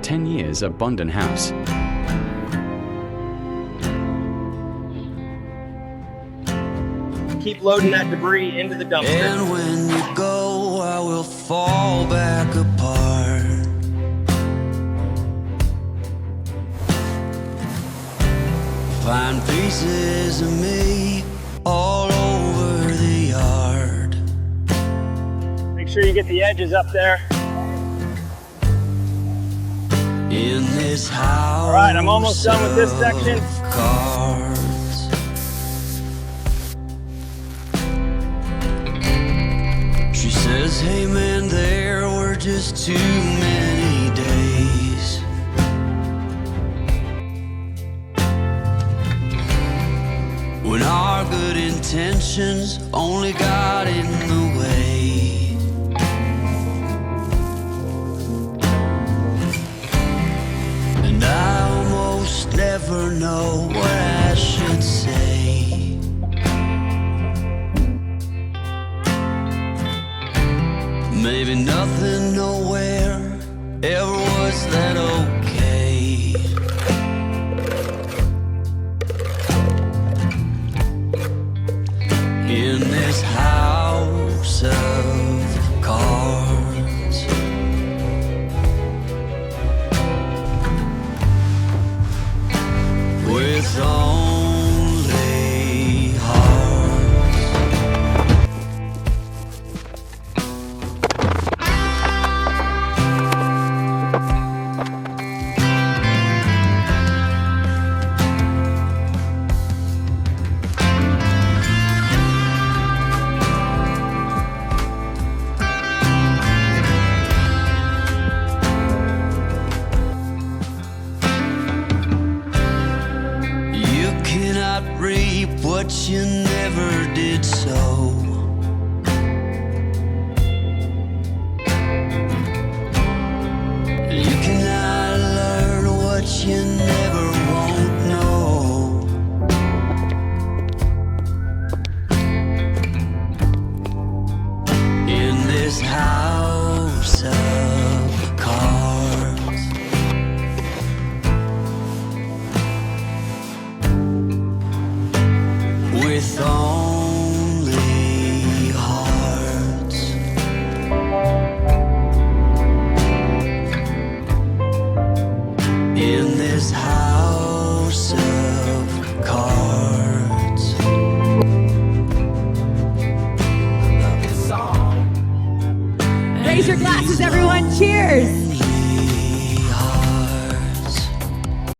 10 years abandoned house. Keep loading that debris into the dumpster. And when you go, I will fall back apart. Find pieces of me all over the yard. Make sure you get the edges up there. In this house. All right, I'm almost done with this section. Cards. She says, hey man, there were just too many days. When our good intentions only got in the way. And I almost never know what I should say. Maybe nothing nowhere ever was that okay. In this house of cards. With only hearts. You cannot reap what you never did sow. You cannot learn what you never won't know. In this house of cards. With only hearts. In this house of cards.